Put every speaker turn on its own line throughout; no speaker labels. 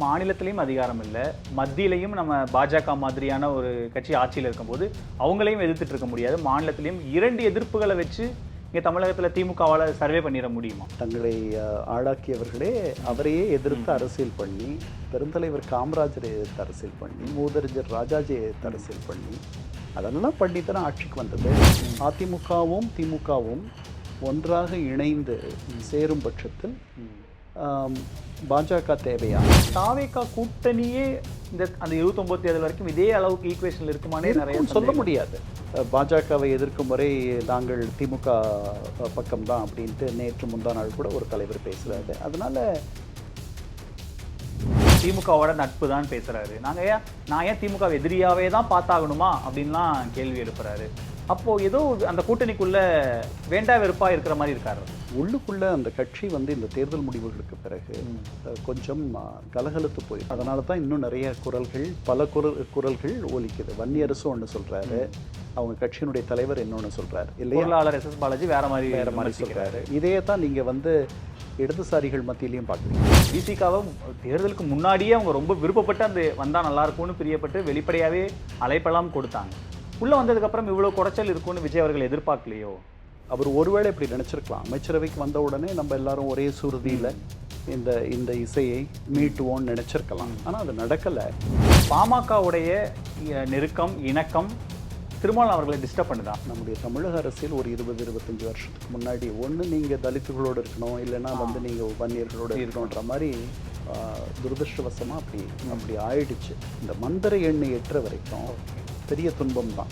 மாநிலத்திலையும் அதிகாரம் இல்ல. மத்தியிலயும் நம்ம பாஜக மாதிரியான ஒரு கட்சி ஆட்சியில இருக்கும்போது, அவங்களையும் எதிர்த்துட்டு இருக்க முடியாது. மாநிலத்திலயும் 2 எதிர்ப்புகள வச்சு இங்க தமிழகத்துல திமுகவால சர்வே பண்ணிற முடியுமா?
தங்களை ஆளாக்கியவர்களே அவரையே எதிர்த்து அரசியல் பண்ணி, பெருந்தலைவர் காமராஜரை எதிர்த்து அரசியல் பண்ணி, மூதறிஞர் ராஜாஜியை எதிர்த்து அரசியல் பண்ணி, அதெல்லாம் பண்ணித்தானே ஆட்சிக்கு வந்தது. அதிமுகவும் திமுகவும் ஒன்றாக இணைந்து சேரும் பட்சத்தில் பாஜக தேவையா?
தாவேகா கூட்டணியே இந்த அந்த 29 தேர்தல் வரைக்கும் இதே அளவுக்கு ஈக்குவேஷன்ல இருக்குமானே நிறைய
சொல்ல முடியாது. பாஜகவை எதிர்க்கும் வரை நாங்கள் திமுக பக்கம்தான் அப்படின்ட்டு நேற்று முந்தா நாள் கூட ஒரு தலைவர் பேசுறாரு. அதனால
திமுகவோட நட்பு தான் பேசுறாரு. நான் ஏன் திமுக எதிரியாவே தான் பார்த்தாகணுமா அப்படின்லாம் கேள்வி எழுப்புறாரு. அப்போ ஏதோ அந்த கூட்டணிக்குள்ள வேண்டா வெறுப்பா இருக்கிற மாதிரி இருக்காரு.
உள்ளுக்குள்ள அந்த கட்சி இந்த தேர்தல் முடிவுகளுக்கு பிறகு கொஞ்சம் கலகலத்து போய், அதனால தான் இன்னும் நிறைய குரல்கள், பல குரல்கள் ஒலிக்குது. வன்னியரசு ஒன்று சொல்றாரு, அவங்க கட்சியினுடைய தலைவர் இன்னொன்று சொல்றாரு இல்லையா?
பொருளாளர் எஸ்.எஸ். பாலாஜி வேற மாதிரி
சொல்றாரு. இதே தான் நீங்க இடதுசாரிகள் மத்தியிலையும் பார்க்குறீங்க.
விசிகாவை தேர்தலுக்கு முன்னாடியே அவங்க ரொம்ப விருப்பப்பட்டு அந்த வந்தா நல்லா இருக்கும்னு பிரியப்பட்டு வெளிப்படையாவே அழைப்பெல்லாம் கொடுத்தாங்க. உள்ள வந்ததுக்கு அப்புறம் இவ்வளவு குறைச்சல் இருக்கும்னு விஜய் அவர்கள் எதிர்பார்க்கலையோ?
அவர் ஒருவேளை இப்படி நினைச்சிருக்கலாம். அமைச்சரவைக்கு வந்த உடனே நம்ம எல்லாரும் ஒரே சுருதியில இந்த இசையை மீட்டுவோம்னு நினைச்சிருக்கலாம். ஆனா அது நடக்கல.
பாமகவுடைய நெருக்கம், இணக்கம் திருமாவளவன் அவர்களை டிஸ்டர்ப் பண்ணுதா?
நம்முடைய தமிழக அரசியல் ஒரு 20-25 வருஷத்துக்கு முன்னாடி ஒன்று நீங்கள் தலித்துகளோடு இருக்கணும், இல்லைன்னா நீங்கள் வன்னியர்களோடு இருக்கணுன்ற மாதிரி துரதிருஷ்டவசமாக அப்படி ஆயிடுச்சு. இந்த மந்திர எண்ணெய் ஏற்ற வரைக்கும் பெரிய துன்பம் தான்.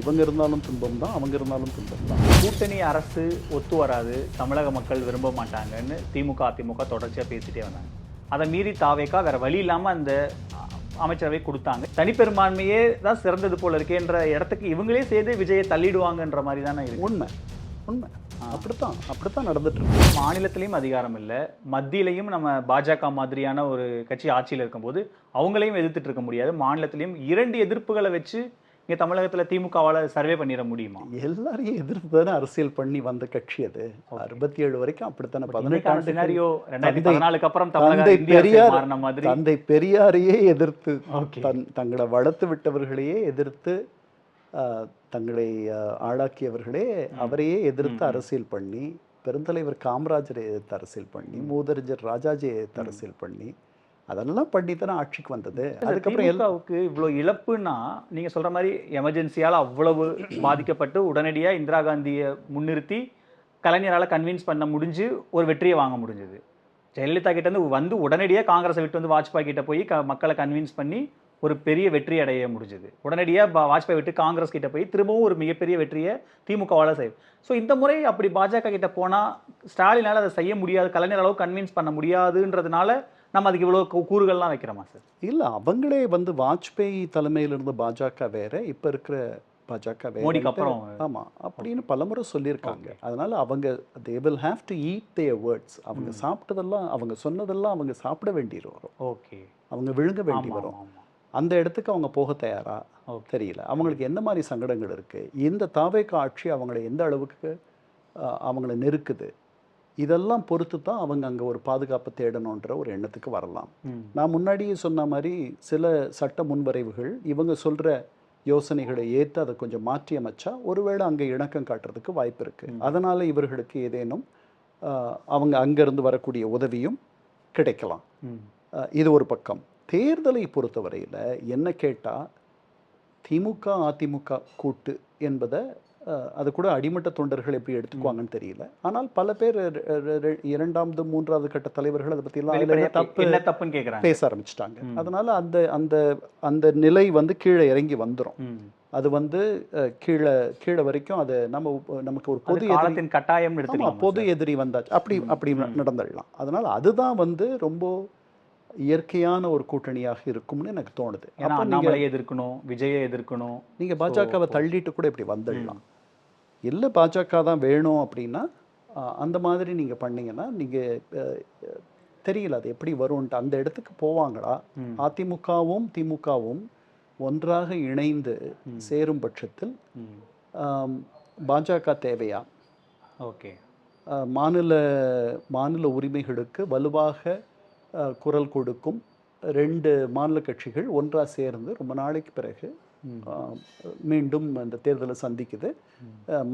இவங்க இருந்தாலும் துன்பம் தான், அவங்க இருந்தாலும் துன்பம் தான்.
கூட்டணி அரசு ஒத்து வராது, தமிழக மக்கள் விரும்ப மாட்டாங்கன்னு திமுக அதிமுக தொடர்ச்சியாக பேசிட்டே வந்தாங்க. அதை மீறி தாவேகா வேற வழி இல்லாமல் அந்த அமைச்சரவை கொடுத்தாங்க. தனிப்பெரும்பான்மையே தான் சிறந்தது போல இருக்கேன்ற இடத்துக்கு இவங்களே சேர்ந்து விஜயை தள்ளிடுவாங்கன்ற மாதிரி தானே இருக்கு.
உண்மை அப்படித்தான் நடந்துட்டு இருக்கு.
மாநிலத்திலையும் அதிகாரம் இல்லை, மத்தியிலையும் நம்ம பாஜக மாதிரியான ஒரு கட்சி ஆட்சியில் இருக்கும்போது அவங்களையும் எதிர்த்துட்டு இருக்க முடியாது. மாநிலத்திலையும் 2 எதிர்ப்புகளை வச்சு இங்க தமிழகத்துல திமுகவால சர்வே பண்ணிட முடியுமா?
எல்லாரையும் எதிர்த்து தானே அரசியல் பண்ணி வந்த கட்சி அது. 67 வரைக்கும் அப்படித்தானே.
18 சினாரியோ 2014க்கு அப்புறம்
தந்தை பெரியாரையே எதிர்த்து, தங்களை வளர்த்து விட்டவர்களையே எதிர்த்து, தங்களை ஆளாக்கியவர்களே அவரையே எதிர்த்து அரசியல் பண்ணி, பெருந்தலைவர் காமராஜரை எதிர்த்து அரசியல் பண்ணி, மூதறிஞர் ராஜாஜியை எதிர்த்து அரசியல் பண்ணி, அதெல்லாம் பண்ணி தானே ஆட்சிக்கு வந்தது.
அதுக்கப்புறம் திமுகவுக்கு இவ்வளோ இழப்புன்னா நீங்க சொல்ற மாதிரி எமர்ஜென்சியால அவ்வளவு பாதிக்கப்பட்டு உடனடியா இந்திரா காந்தியை முன்னிறுத்தி கலைஞரால கன்வின்ஸ் பண்ண முடிஞ்சு ஒரு வெற்றியை வாங்க முடிஞ்சது. ஜெயலலிதா கிட்ட இருந்து உடனடியாக காங்கிரஸை விட்டு வாஜ்பாய் கிட்ட போய் மக்களை கன்வின்ஸ் பண்ணி ஒரு பெரிய வெற்றி அடைய முடிஞ்சது. உடனடியாக வாஜ்பாய் விட்டு காங்கிரஸ் கிட்ட போய் திரும்பவும் ஒரு மிகப்பெரிய வெற்றியை திமுகவால் செய்யும். ஸோ இந்த முறை அப்படி பாஜக கிட்ட போனால் ஸ்டாலினால் அதை செய்ய முடியாது, கலைஞர் அளவு கன்வின்ஸ் பண்ண முடியாதுன்றதுனால நம்ம அதுக்கு இவ்வளோ கூறுகள்லாம் வைக்கிறோமா சார்?
இல்லை, அவங்களே வாஜ்பாய் தலைமையில் இருந்த பாஜக வேற, இப்போ இருக்கிற பாஜக வேற,
மோடிக்கு அப்புறம்.
ஆமாம் அப்படின்னு பலமுறை சொல்லியிருக்காங்க. அதனால அவங்க they will have to eat their words. அவங்க சாப்பிட்டதெல்லாம், அவங்க சொன்னதெல்லாம் அவங்க சாப்பிட வேண்டி வரும்.
ஓகே,
அவங்க விழுங்க வேண்டி வரும். அந்த இடத்துக்கு அவங்க போக தயாரா தெரியல. அவங்களுக்கு என்ன மாதிரி சங்கடங்கள் இருக்கு, இந்த தாவேகா ஆட்சி அவங்களை எந்த அளவுக்கு அவங்கள நெருக்குது, இதெல்லாம் பொறுத்து தான் அவங்க அங்கே ஒரு பாதுகாப்பு தேடணுன்ற ஒரு எண்ணத்துக்கு வரலாம். நான் முன்னாடியே சொன்ன மாதிரி சில சட்ட முன்வரைவுகள் இவங்க சொல்கிற யோசனைகளை ஏற்று அதை கொஞ்சம் மாற்றி அமைச்சா ஒருவேளை அங்கே இணக்கம் காட்டுறதுக்கு வாய்ப்பு இருக்குது. அதனால் இவர்களுக்கு ஏதேனும் அவங்க அங்கேருந்து வரக்கூடிய உதவியும் கிடைக்கலாம். இது ஒரு பக்கம். தேர்தலை பொறுத்தவரையில் என்ன கேட்டால், திமுக அதிமுக கூட்டு என்பதை அது கூட அடிமட்ட தொண்டர்கள் எப்படி எடுத்துக்குவாங்கன்னு தெரியல. ஆனால் பல பேர் 2வது 3வது கட்ட தலைவர்கள் அதை பற்றிலாம்
தப்புன்னு கேட்குறாங்க,
பேச ஆரம்பிச்சிட்டாங்க. அதனால அந்த நிலை கீழே இறங்கி வந்துடும். அது கீழே வரைக்கும் அது நமக்கு ஒரு பொது
கட்டாயம்,
பொது எதிரி வந்தாச்சு அப்படி நடந்துடலாம். அதனால அதுதான் ரொம்ப இயற்கையான ஒரு கூட்டணியாக இருக்கும்னு எனக்கு தோணுது.
எதிர்க்கணும், விஜயை எதிர்க்கணும்,
நீங்க பாஜகவை தள்ளிட்டு கூட இப்படி வந்துடலாம். இல்லை பாஜக தான் வேணும் அப்படின்னா அந்த மாதிரி நீங்க பண்ணீங்கன்னா நீங்க தெரியல அது எப்படி வரும்ன்ட்டு. அந்த இடத்துக்கு போவாங்களா? அதிமுகவும் திமுகவும் ஒன்றாக இணைந்து சேரும் பட்சத்தில் பாஜக தேவையா?
ஓகே,
மாநில உரிமைகளுக்கு வலுவாக குரல் கொடுக்கும் 2 மாநில கட்சிகள் ஒன்றா சேர்ந்து ரொம்ப நாளைக்கு பிறகு மீண்டும் அந்த தேர்தலை சந்திக்குது.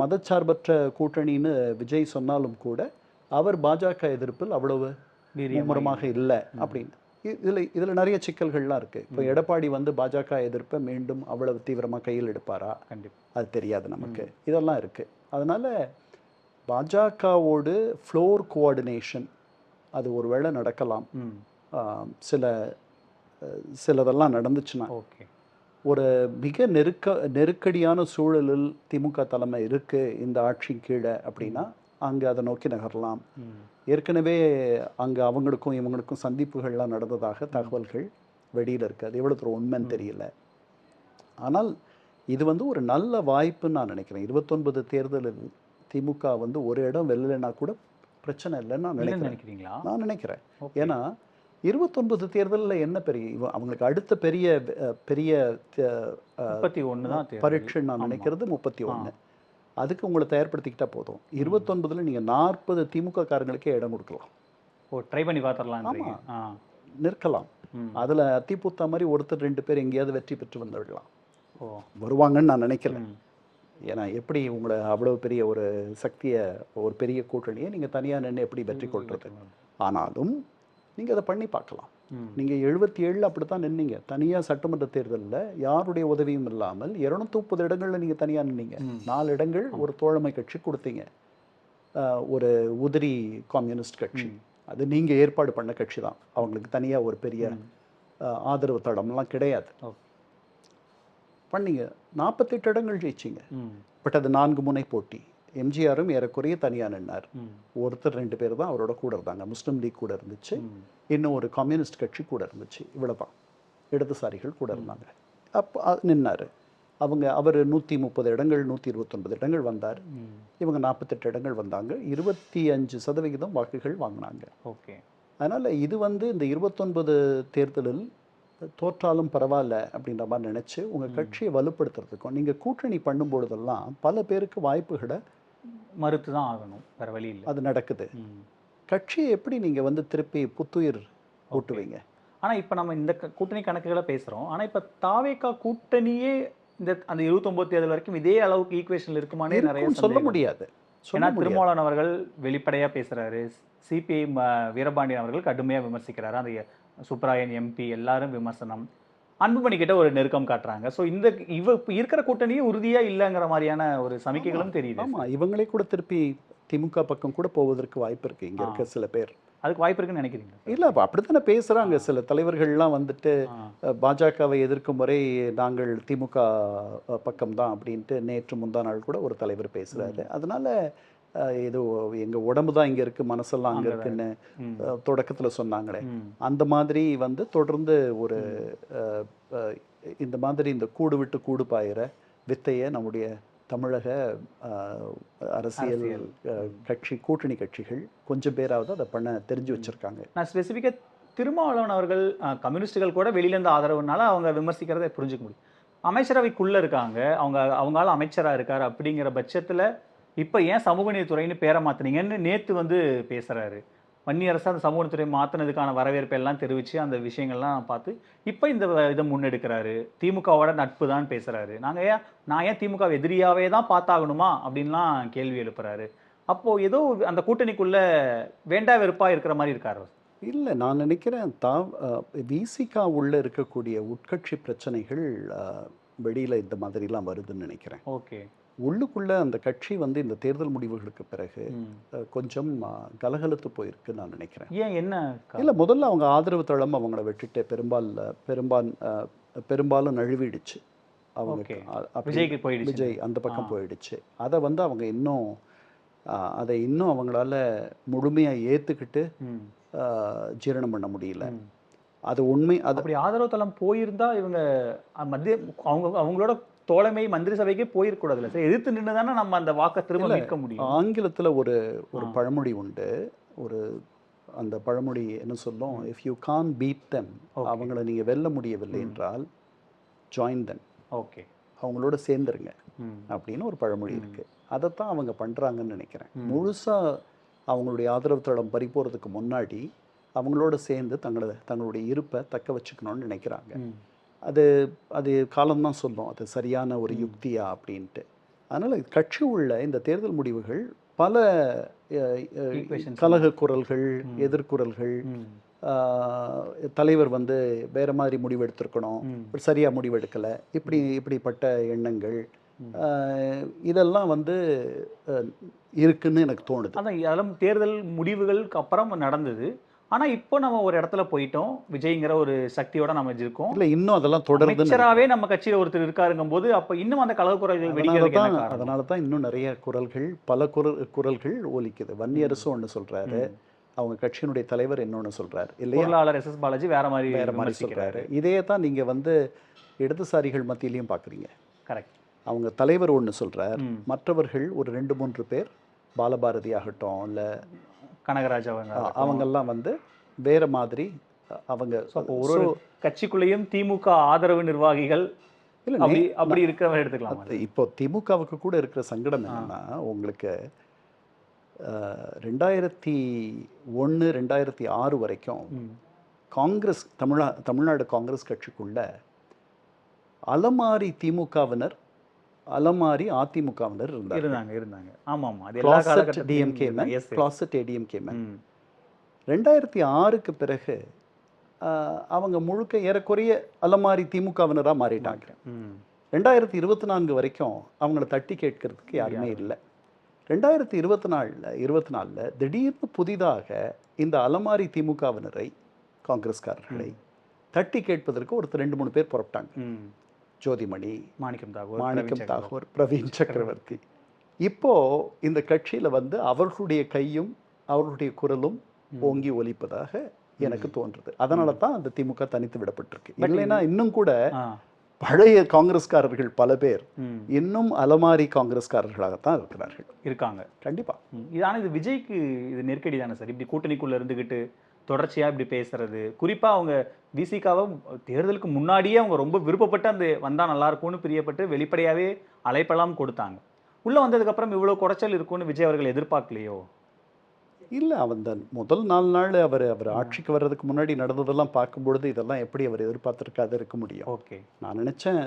மதச்சார்பற்ற கூட்டணின்னு விஜய் சொன்னாலும் கூட அவர் பாஜக எதிர்ப்பில் அவ்வளவு மும்முரமாக இல்லை அப்படின்னு. இதில் நிறைய சிக்கல்கள்லாம் இருக்குது. இப்போ எடப்பாடி வந்து பாஜக எதிர்ப்பை மீண்டும் அவ்வளவு தீவிரமாக கையில் எடுப்பாரா?
கண்டிப்பாக
அது தெரியாது நமக்கு. இதெல்லாம் இருக்குது. அதனால் பாஜகவோடு ஃப்ளோர் கோஆர்டினேஷன் அது ஒரு வேளை நடக்கலாம். சிலதெல்லாம் நடந்துச்சுன்னா
ஓகே.
ஒரு மிக நெருக்கடியான சூழலில் திமுக தலைமை இருக்குது இந்த ஆட்சி கீழே அப்படின்னா அங்கே அதை நோக்கி நகரலாம். ஏற்கனவே அங்கே அவங்களுக்கும் இவங்களுக்கும் சந்திப்புகள்லாம் நடந்ததாக தகவல்கள் வெளியில் இருக்குது. அது எவ்வளோ தூரம் உண்மைன்னு தெரியல. ஆனால் இது வந்து ஒரு நல்ல வாய்ப்புன்னு நான் நினைக்கிறேன். 29 தேர்தலில் திமுக வந்து ஒரு இடம் வெல்லலைன்னா கூட பிரச்சனை இல்லைன்னு நான் நினைக்கிறேன். ஏன்னா 29 தேர்தலில் என்ன பெரிய அவங்களுக்கு அடுத்த பெரிய பரீட்சை நான் நினைக்கிறது 31. அதுக்கு உங்களை தயார்படுத்திக்கிட்டா போதும். 29ல் நீங்கள் 40 திமுக காரங்களுக்கே இடம் கொடுக்கலாம்.
ட்ரை பண்ணி பார்த்துடலாம்.
ஆமாம், நிற்கலாம். அதில் அத்திப்பூத்தா மாதிரி ஒருத்தர் 2 பேர் எங்கேயாவது வெற்றி பெற்று வந்துவிடலாம். வருவாங்கன்னு நான் நினைக்கிறேன். ஏன்னா எப்படி உங்களை அவ்வளோ பெரிய ஒரு சக்தியை, ஒரு பெரிய கூட்டணியை நீங்கள் தனியாக நின்று எப்படி வெற்றி கொள்வது? ஆனாலும் நீங்கள் அதை பண்ணி பார்க்கலாம். நீங்கள் 77 அப்படி தான் நின்னீங்க. தனியாக சட்டமன்ற தேர்தலில் யாருடைய உதவியும் இல்லாமல் 230 இடங்களில் நீங்கள் தனியாக நின்னீங்க. 4 இடங்கள் ஒரு தோழமை கட்சி கொடுத்தீங்க, ஒரு உதிரி கம்யூனிஸ்ட் கட்சி. அது நீங்கள் ஏற்பாடு பண்ண கட்சி தான். அவங்களுக்கு தனியாக ஒரு பெரிய ஆதரவு தடம்லாம் கிடையாது. பண்ணீங்க, 48 இடங்கள் ஜெயிச்சிங்க. பட் அது 4 முனை போட்டி. எம்ஜிஆரும் ஏறக்குறைய தனியாக நின்னார். ஒருத்தர் 2 பேர் தான் அவரோட கூட இருந்தாங்க. முஸ்லீம் லீக் கூட இருந்துச்சு, இன்னும் ஒரு கம்யூனிஸ்ட் கட்சி கூட இருந்துச்சு. இவ்வளோதான், இடதுசாரிகள் கூட இருந்தாங்க. அப்போ நின்னார். அவர் 130 இடங்கள் 129 இடங்கள் வந்தார். இவங்க 48 இடங்கள் வந்தாங்க. 25% வாக்குகள் வாங்கினாங்க.
ஓகே.
அதனால் இது வந்து இந்த 29 தேர்தலில் தோற்றாலும் பரவாயில்ல அப்படின்ற மாதிரி நினச்சி உங்கள் கட்சியை வலுப்படுத்துறதுக்கும் நீங்கள் கூட்டணி பண்ணும்பொழுதெல்லாம் பல பேருக்கு வாய்ப்புகளை
மறுத்து தான் ஆகணும், வேறு வழி இல்லை.
அது நடக்குது. கட்சியை எப்படி நீங்கள் வந்து திருப்பி புத்துயிர் ஊட்டுவீங்க?
ஆனால் இப்போ நம்ம இந்த கூட்டணி கணக்குகளை பேசுகிறோம். ஆனால் இப்போ தாவேகா கூட்டணியே அந்த 29 தேர்தல் வரைக்கும் இதே அளவுக்கு ஈக்குவேஷன் இருக்குமானே நிறைய சொல்ல முடியாது. ஏன்னா திருமாவளவன் அவர்கள் வெளிப்படையாக பேசுகிறாரு, சிபிஐ வீரபாண்டியன் அவர்கள் கடுமையாக விமர்சிக்கிறாரு, அந்த சுப்ராயன் எம்பி எல்லாரும் விமர்சனம், அன்புமணி கிட்ட ஒரு நெருக்கம் காட்டுறாங்க. ஸோ இருக்கிற கூட்டணியே உறுதியாக இல்லைங்கிற மாதிரியான ஒரு சமிக்கைகளும் தெரியுது.
ஆமாம், இவங்களே கூட திருப்பி திமுக பக்கம் கூட போவதற்கு வாய்ப்பு இருக்குது. இங்கே இருக்க சில பேர்
அதுக்கு வாய்ப்பு இருக்குன்னு நினைக்கிறீங்க?
இல்லை, அப்போ அப்படி தானே பேசுகிறாங்க. சில தலைவர்கள்லாம் வந்துட்டு பாஜகவை எதிர்க்கும் முறை நாங்கள் திமுக பக்கம்தான் அப்படின்ட்டு நேற்று முந்தா நாள் கூட ஒரு தலைவர் பேசுகிறாரு. அதனால ஏதோ எங்கள் உடம்பு தான் இங்கே இருக்குது, மனசெல்லாம் அங்கே இருக்குன்னு தொடக்கத்தில் சொன்னாங்களே, அந்த மாதிரி வந்து தொடர்ந்து ஒரு இந்த மாதிரி இந்த கூடு விட்டு கூடு பாயிற வித்தையை நம்முடைய தமிழக அரசியல் கட்சி கூட்டணி கட்சிகள் கொஞ்சம் பேராவது அதை பண்ண தெரிஞ்சு வச்சுருக்காங்க.
நான் ஸ்பெசிஃபிக்காக திருமாவளவன் அவர்கள் கம்யூனிஸ்டுகள் கூட வெளியிலேருந்து ஆதரவுனால அவங்க விமர்சிக்கிறத புரிஞ்சுக்க முடியும். அமைச்சரவைக்குள்ளே இருக்காங்க, அவங்களால அமைச்சராக இருக்கார். அப்படிங்கிற பட்சத்தில் இப்போ ஏன் சமூக நீதித்துறைன்னு பேரை மாற்றினீங்கன்னு நேற்று வந்து பேசுகிறாரு. வன்னியரசு அந்த சமூக நீதித்துறை மாற்றினதுக்கான வரவேற்பை எல்லாம் தெரிவித்து அந்த விஷயங்கள்லாம் பார்த்து இப்போ இந்த இதை முன்னெடுக்கிறாரு. திமுகவோட நட்பு தான் பேசுகிறாரு. நான் ஏன் திமுக எதிரியாவே தான் பார்த்தாகணுமா அப்படின்லாம் கேள்வி எழுப்புறாரு. அப்போது ஏதோ அந்த கூட்டணிக்குள்ளே வேண்டா வெறுப்பாக இருக்கிற மாதிரி இருக்காரு.
இல்லை, நான் நினைக்கிறேன் விசிகா உள்ளே இருக்கக்கூடிய உட்கட்சி பிரச்சனைகள் வெளியில் இந்த மாதிரிலாம் வருதுன்னு நினைக்கிறேன்.
ஓகே.
உள்ளுக்குள்ளே அந்த கட்சி வந்து இந்த தேர்தல் முடிவுகளுக்கு பிறகு கொஞ்சம் கலகலத்து போயிருக்குன்னு நான் நினைக்கிறேன்.
ஏன், என்ன
இல்லை, முதல்ல அவங்க ஆதரவு தளம் அவங்கள விட்டுட்டு பெரும்பாலும் நழுவிடுச்சு. அவங்க விஜய் அந்த பக்கம் போயிடுச்சு. அதை வந்து அவங்க இன்னும் அவங்களால முழுமையாக ஏற்றுக்கிட்டு ஜீரணம் பண்ண முடியல. அது உண்மை. அது
அப்படி ஆதரவு தளம் போயிருந்தா இவங்க அவங்களோட தோழமை மந்திரி சபைக்கே போயிருக்கூடாதுல்ல சார். எதிர்த்து நின்று தானே நம்ம அந்த வாக்கை திரும்ப மீட்க முடியும்.
ஆங்கிலத்தில் ஒரு பழமொழி உண்டு. அந்த பழமொழி என்ன சொல்லும்? If you can't beat them, அவங்கள நீங்கள் வெல்ல முடியவில்லை என்றால் ஜாயின் தெம்,
ஓகே,
அவங்களோட சேர்ந்துருங்க அப்படின்னு ஒரு பழமொழி இருக்கு. அதைத்தான் அவங்க பண்ணுறாங்கன்னு நினைக்கிறேன். முழுசாக அவங்களுடைய ஆதரவு தளம் பறிப்போகிறதுக்கு முன்னாடி அவங்களோட சேர்ந்து தங்களுடைய இருப்பை தக்க வச்சுக்கணும்னு நினைக்கிறாங்க. அது அது காலம்தான் சொல்லும் அது சரியான ஒரு யுக்தியா அப்படின்ட்டு. அதனால் கட்சி உள்ள இந்த தேர்தல் முடிவுகள் பல கலக குரல்கள், எதிர்குரல்கள், தலைவர் வந்து வேற மாதிரி முடிவு எடுத்திருக்கணும், சரியா முடிவு எடுக்கலை, இப்படிப்பட்ட எண்ணங்கள், இதெல்லாம் வந்து இருக்குன்னு எனக்கு தோணுது.
அதான் அதெல்லாம் தேர்தல் முடிவுகளுக்கு அப்புறம் நடந்தது. ஆனா இப்போ நம்ம ஒரு இடத்துல போயிட்டோம், விஜய்ங்கிற ஒரு சக்தியோட நம்ம இருக்கோம்.
இல்லை, இன்னும் அதெல்லாம் தொடர்ந்து
அமைச்சராகவே நம்ம கட்சியில் ஒருத்தர் இருக்காருங்கும் போது அப்போ இன்னும் அந்த கலக குரல்கள் வெடிக்கிறதுக்கு என்ன காரணம்?
அதனால தான் இன்னும் நிறைய குரல்கள், பல குரல்கள் ஒலிக்குது. வன்னியரசும் ஒன்று சொல்றாரு, அவங்க கட்சியினுடைய தலைவர் இன்னொன்று சொல்றாரு இல்லையா?
பொருளாளர் எஸ்.எஸ். பாலாஜி வேற மாதிரி
சொல்றாரு. இதையே தான் நீங்க வந்து இடதுசாரிகள் மத்தியிலையும் பார்க்குறீங்க.
கரெக்ட்.
அவங்க தலைவர் ஒன்று சொல்றார், மற்றவர்கள் ஒரு 2-3 பேர், பாலபாரதி ஆகட்டும் இல்லை
கனகராஜ்
அவங்கெல்லாம் வந்து வேற மாதிரி அவங்க
ஒரு கட்சிக்குள்ளேயும் திமுக ஆதரவு நிர்வாகிகள் அப்படி இருக்கிறவங்க எடுத்துக்கலாம்.
இப்போ திமுகவுக்கு கூட இருக்கிற சங்கடம் என்னன்னா, உங்களுக்கு 2001 2006 வரைக்கும் காங்கிரஸ் தமிழ்நாடு காங்கிரஸ் கட்சிக்குள்ள அலமாரி திமுகவினர், அலமாரி அதிமுகவினர்
இருந்தாங்க. ஆமாம், அது
எல்லா காலகட்டத்திலும் டிஎம்கே மேன், கிளாசட் ஏடிஎம்கே மேன். 2006க்கு பிறகு அவங்க முழுக்க ஏறக்குறைய அலமாரி திமுகவினராக மாறிட்டாங்க. 2024 வரைக்கும் அவங்கள தட்டி கேட்கறதுக்கு யாருமே இல்லை. 2024 திடீர்னு புதிதாக இந்த அலமாரி திமுகவினரை, காங்கிரஸ்காரர்களை தட்டி கேட்பதற்கு ஒருத்தர் 2-3 பேர் புறப்பட்டாங்க. ஜோதிமணி, மாணிக்கம் தாகூர், பிரவீன் சக்கரவர்த்தி. இப்போ இந்த கட்சியில வந்து அவர்களுடைய கையும் அவர்களுடைய குரலும் ஓங்கி ஒலிப்பதாக எனக்கு தோன்றுது. அதனால தான் அந்த திமுக தனித்து விடப்பட்டிருக்கு. இல்லைன்னா இன்னும் கூட பழைய காங்கிரஸ்காரர்கள் பல பேர் இன்னும் அலமாரி காங்கிரஸ்காரர்களாகத்தான் இருக்காங்க. கண்டிப்பா.
இது விஜய்க்கு இது நெருக்கடி தானே சார்? இப்படி கூட்டணிக்குள்ள இருந்துகிட்டு தொடர்ச்சியா இப்படி பேசுறது, குறிப்பா அவங்க விசிகாவை தேர்தலுக்கு முன்னாடியே அவங்க ரொம்ப விருப்பப்பட்டு அந்த வந்தா நல்லா இருக்கும்னு பிரியப்பட்டு வெளிப்படையாவே அழைப்பெல்லாம் கொடுத்தாங்க. உள்ள வந்ததுக்கு அப்புறம் இவ்வளவு குறைச்சல் இருக்கும்னு விஜய் அவர்கள் எதிர்பார்க்கலையோ?
இல்லை, அந்த முதல் 4 நாள் அவர் ஆட்சிக்கு வர்றதுக்கு முன்னாடி நடந்ததெல்லாம் பார்க்கும்பொழுது இதெல்லாம் எப்படி அவர் எதிர்பார்த்திருக்காது இருக்க முடியும்.
ஓகே,
நான் நினைச்சேன்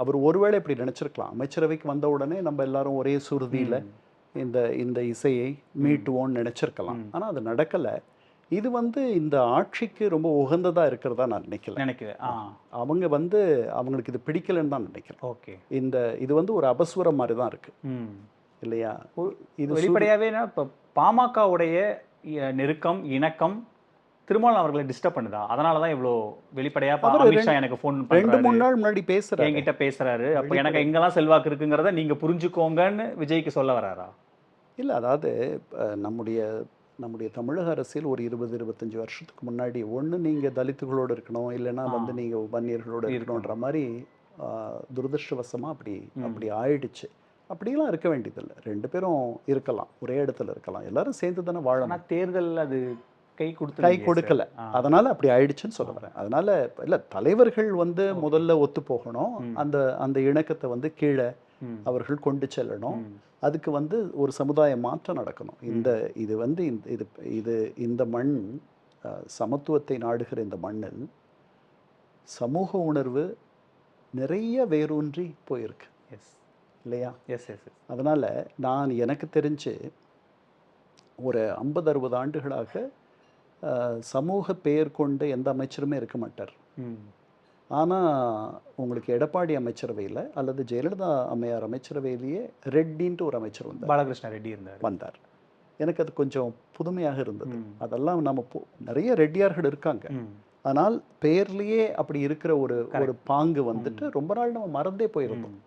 அவர் ஒருவேளை இப்படி நினைச்சிருக்கலாம். அமைச்சரவைக்கு வந்த உடனே நம்ம எல்லாரும் ஒரே சுருதியில இந்த இசையை மீட்டுவோன்னு நினைச்சிருக்கலாம். ஆனா அது நடக்கலை. இது வந்து இந்த ஆட்சிக்கு ரொம்ப உகந்ததா இருக்கிறதா நான் நினைக்கிறேன். அவங்க வந்து அவங்களுக்கு இது பிடிக்கலன்னு தான் நினைக்கிறேன்.
ஓகே,
இது வந்து ஒரு அபஸ்வரம் மாதிரி தான் இருக்கு இல்லையா?
இது வெளிப்படையாவே இப்போ பாமகவுடைய நெருக்கம், இணக்கம் திருமாவளவன் அவர்களை டிஸ்டர்ப் பண்ணுதா? அதனாலதான் இவ்வளோ வெளிப்படையா அமித்ஷா எனக்கு ஃபோன்
2-3 நாள் முன்னாடி
என்கிட்ட பேசுறாரு, அப்போ எனக்கு எங்கெல்லாம் செல்வாக்கு இருக்குங்கிறத நீங்க புரிஞ்சுக்கோங்கன்னு விஜய்க்கு சொல்ல வராரா?
இல்லை, அதாவது நம்முடைய தமிழக அரசியல் ஒரு 20-25 வருஷத்துக்கு முன்னாடி ஒன்று நீங்கள் தலித்துகளோடு இருக்கணும், இல்லைன்னா வந்து நீங்கள் வன்னியர்களோடு இருக்கணுன்ற மாதிரி துரதிருஷ்டவசமாக அப்படி ஆயிடுச்சு. அப்படிலாம் இருக்க வேண்டியதில்லை. 2 பேரும் இருக்கலாம், ஒரே இடத்துல இருக்கலாம், எல்லாரும் சேர்ந்து தானே வாழணும்.
தேர்தல் அது கை
கொடுக்கல, அதனால அப்படி ஆயிடுச்சுன்னு சொல்ல வரேன். அதனால இல்லை, தலைவர்கள் வந்து முதல்ல ஒத்து போகணும், அந்த இணக்கத்தை வந்து கீழே அவர்கள் கொண்டு செல்லணும். அதுக்கு வந்து ஒரு சமுதாய மாற்றம் நடக்கணும். இந்த மண், சமத்துவத்தை நாடுகிற இந்த மண்ணில் சமூக உணர்வு நிறைய வேரூன்றி போயிருக்கு இல்லையா? அதனால எனக்கு தெரிஞ்சு ஒரு 50-60 ஆண்டுகளாக சமூக பெயர் கொண்டு எந்த அமைச்சருமே இருக்க மாட்டார். ஆனால் உங்களுக்கு எடப்பாடி அமைச்சரவையில் அல்லது ஜெயலலிதா அம்மையார் அமைச்சரவையிலேயே ரெட்டின்ட்டு ஒரு அமைச்சர் வந்தார்,
பாலகிருஷ்ண ரெட்டி
வந்தார். எனக்கு அது கொஞ்சம் புதுமையாக இருந்தது. அதெல்லாம் நம்ம நிறைய ரெட்டியார்கள் இருக்காங்க, ஆனால் பெயர்லேயே அப்படி இருக்கிற ஒரு பாங்கு வந்துட்டு ரொம்ப நாள் நம்ம மறந்தே போயிருந்தோம்.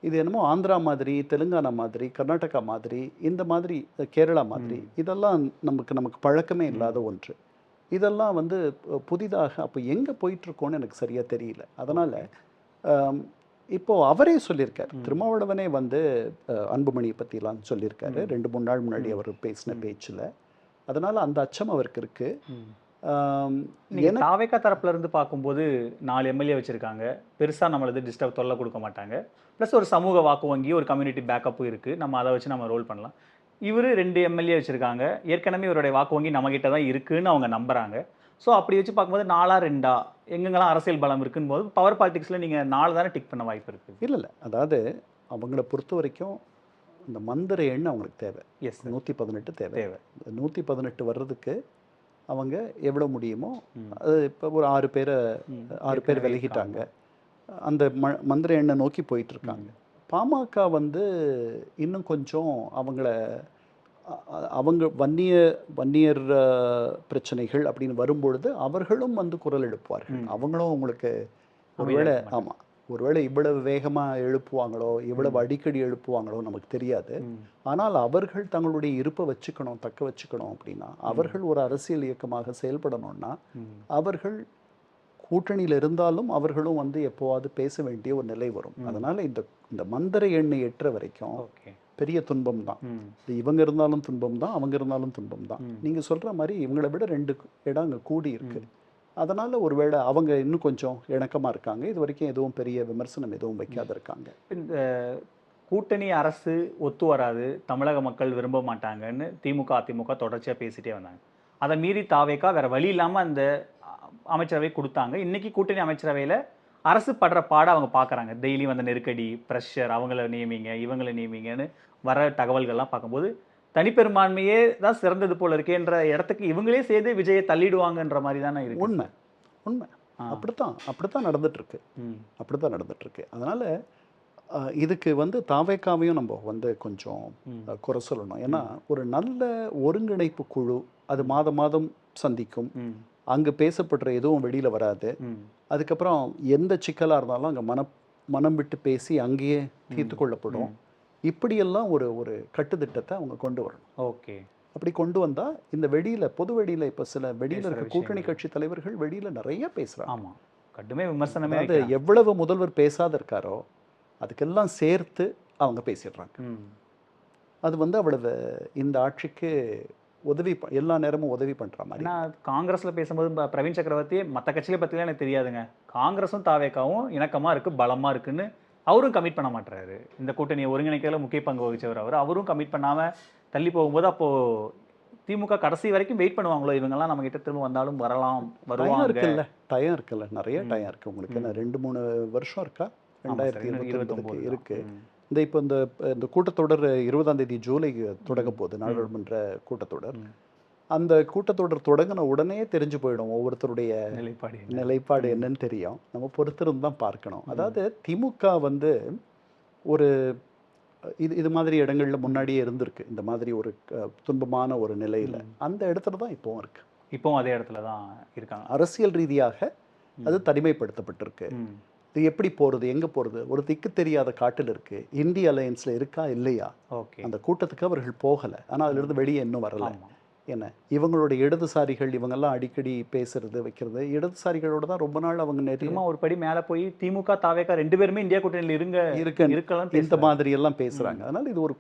இது என்னமோ ஆந்திரா மாதிரி, தெலுங்கானா மாதிரி, கர்நாடகா மாதிரி, இந்த மாதிரி கேரளா மாதிரி இதெல்லாம் நமக்கு பழக்கமே இல்லாத ஒன்று. இதெல்லாம் வந்து புதிதாக அப்போ எங்கே போயிட்டுருக்கோன்னு எனக்கு சரியாக தெரியல. அதனால் இப்போது அவரே சொல்லியிருக்கார், திருமாவளவனே வந்து அன்புமணியை பற்றிலாம் சொல்லியிருக்காரு 2-3 நாள் முன்னாடி அவர் பேசின பேச்சில். அதனால் அந்த அச்சம் அவருக்கு இருக்குது.
தாவேகா தரப்புல இருந்து பார்க்கும்போது 4 எம்எல்ஏ வச்சிருக்காங்க, பெருசாக நம்மளது தொல்லை கொடுக்க மாட்டாங்க. ப்ளஸ் ஒரு சமூக வாக்கு வங்கி, ஒரு கம்யூனிட்டி பேக்கப்பும் இருக்குது, நம்ம அதை வச்சு நம்ம ரோல் பண்ணலாம். இவர் 2 எம்எல்ஏ வச்சிருக்காங்க. ஏற்கனவே இவருடைய வாக்கு வங்கி நம்மகிட்ட தான் இருக்குன்னு அவங்க நம்புறாங்க. ஸோ அப்படி வச்சு பார்க்கும்போது 4ஆ 2ஆ எங்கெங்கெல்லாம் அரசியல் பலம் இருக்குன்னு போது பவர் பாலிடிக்ஸில் நீங்கள் 4 தானே டிக் பண்ண வாய்ப்பு இருக்குது.
இல்லை அதாவது அவங்கள பொறுத்த வரைக்கும் இந்த மந்திர எண் அவங்களுக்கு தேவை.
எஸ்
118 தேவை.
தேவை.
118 வர்றதுக்கு அவங்க எவ்வளோ முடியுமோ அது இப்போ ஒரு 6 பேர்
ஏற்கனவே
விலகிட்டாங்க. அந்த மந்திர எண்ணை நோக்கி போயிட்டு இருக்காங்க. பாமக வந்து இன்னும் கொஞ்சம் அவங்க வன்னியர் பிரச்சனைகள் அப்படின்னு வரும்பொழுது அவர்களும் வந்து குரல் எழுப்புவார்கள். அவங்களும் உங்களுக்கு ஒருவேளை ஒருவேளை இவ்வளவு வேகமாக எழுப்புவாங்களோ இவ்வளவு அடிக்கடி எழுப்புவாங்களோ நமக்கு தெரியாது. ஆனால் அவர்கள் தங்களுடைய இருப்பை தக்க வச்சுக்கணும் அப்படின்னா அவர்கள் ஒரு அரசியல் இயக்கமாக செயல்படணும்னா அவர்கள் கூட்டணியில் இருந்தாலும் அவர்களும் வந்து எப்போவாது பேச வேண்டிய ஒரு நிலை வரும். அதனால இந்த மந்திர எண்ணை எட்டுற வரைக்கும் பெரிய துன்பம் தான். இவங்க இருந்தாலும் துன்பம் தான், அவங்க இருந்தாலும் துன்பம் தான். நீங்க சொல்ற மாதிரி இவங்களை விட 2 இடம் அங்கே கூடி இருக்கு. அதனால ஒருவேளை அவங்க இன்னும் கொஞ்சம் இணக்கமா இருக்காங்க. இது வரைக்கும் எதுவும் பெரிய விமர்சனம் எதுவும் வைக்காத இருக்காங்க.
இந்த கூட்டணி அரசு ஒத்து வராது, தமிழக மக்கள் விரும்ப மாட்டாங்கன்னு திமுக அதிமுக தொடர்ச்சியாக பேசிட்டே வந்தாங்க. அதை மீறி தாவேக்கா வேற வழி இல்லாமல் அந்த அமைச்சரவை கொடுத்தாங்க. இன்னைக்கு கூட்டணி அமைச்சரவையில் அரசு படுற பாட அவங்க பார்க்குறாங்க. டெய்லியும் அந்த நெருக்கடி, ப்ரெஷர், அவங்கள நியமிங்க இவங்களை நியமிங்கன்னு வர தகவல்கள்லாம் பார்க்கும்போது தனிப்பெரும்பான்மையே தான் சிறந்தது போல இருக்கேன்ற இடத்துக்கு இவங்களே சேர்ந்து விஜயை தள்ளிடுவாங்கன்ற மாதிரி தானே இருக்கு.
உண்மை அப்படித்தான் நடந்துட்டு இருக்கு. அதனால இதுக்கு வந்து தாவேக்காவையும் நம்ம வந்து கொஞ்சம் குறை சொல்லணும். ஏன்னா ஒரு நல்ல ஒருங்கிணைப்பு குழு அது மாதம் சந்திக்கும். அங்கே பேசப்படுற எதுவும் வெளியில் வராது. அதுக்கப்புறம் எந்த சிக்கலாக இருந்தாலும் அங்கே மனம் விட்டு பேசி அங்கேயே தீர்த்து கொள்ளப்படும். இப்படியெல்லாம் ஒரு கட்டுத்திட்டத்தை அவங்க கொண்டு வரணும்.
ஓகே,
அப்படி கொண்டு வந்தால் இந்த பொது வெளியில் இப்போ சில வெளியில் இருக்க கூட்டணி கட்சி தலைவர்கள் வெளியில் நிறைய பேசுகிறாங்க.
ஆமாம், கடுமை விமர்சனமே.
அது எவ்வளவு முதல்வர் பேசாத இருக்காரோ அதுக்கெல்லாம் சேர்த்து அவங்க பேசிடுறாங்க. அது வந்து அவ்வளவு இந்த ஆட்சிக்கு எல்லா நேரமும் உதவி பண்ணுற மாதிரி.
நான் காங்கிரஸில் பேசும்போது பிரவீன் சக்கரவர்த்தி மற்ற கட்சிகளை பற்றிலாம் எனக்கு தெரியாதுங்க, காங்கிரஸும் தாவேக்காவும் இணக்கமாக இருக்குது, பலமாக இருக்குன்னு அவரும் கமிட் பண்ண மாட்டுறாரு. இந்த கூட்டணியை ஒருங்கிணைக்கிறதுல முக்கிய பங்கு வகிச்சவர் அவரும் கமிட் பண்ணாமல் தள்ளி போகும்போது அப்போது திமுக கடைசி வரைக்கும் வெயிட் பண்ணுவாங்களோ இவங்கெல்லாம் நம்ம கிட்ட திரும்ப வந்தாலும் வருவாங்க.
டயம் இருக்குல்ல, நிறைய டயம் இருக்குது உங்களுக்கு. 2-3 வருஷம் இருக்கா? 2029 இருக்கு. இப்போ இந்த கூட்டத்தொடர் 20ஆம் தேதி ஜூலை தொடங்க போகுது, நாடாளுமன்ற கூட்டத்தொடர். அந்த கூட்டத்தொடர் தொடங்கின உடனே தெரிஞ்சு போயிடும் ஒவ்வொருத்தருடைய நிலைப்பாடு என்னன்னு தெரியும். நம்ம பொறுத்திருந்து தான் பார்க்கணும். அதாவது திமுக வந்து ஒரு இது மாதிரி இடங்கள்ல முன்னாடியே இருந்திருக்கு. இந்த மாதிரி ஒரு துன்பமான ஒரு நிலையில அந்த இடத்துல தான் இப்போவும் இருக்கு.
இப்போவும் அதே இடத்துல தான் இருக்காங்க.
அரசியல் ரீதியாக அது தனிமைப்படுத்தப்பட்டிருக்கு. இது எப்படி போகிறது, எங்கே போகிறது, ஒரு திக்கு தெரியாத காட்டில் இருக்குது. இந்திய அலையன்ஸில் இருக்கா இல்லையா? அந்த கூட்டத்துக்கு அவர்கள் போகலை, ஆனால் அதிலிருந்து வெளியே இன்னும் வரலை. என்ன இவங்களோட இடதுசாரிகள் இவங்கெல்லாம் அடிக்கடி பேசுறது வைக்கிறது இடதுசாரிகளோட தான் ரொம்ப நாள் அவங்க
நெருக்கமா ஒரு படி மேலே போய் திமுக தாவேக்கா 2 பேருமே இந்தியா கூட்டணியில் இருக்கலாம்,
இந்த மாதிரி எல்லாம் பேசுகிறாங்க. அதனால் இது ஒரு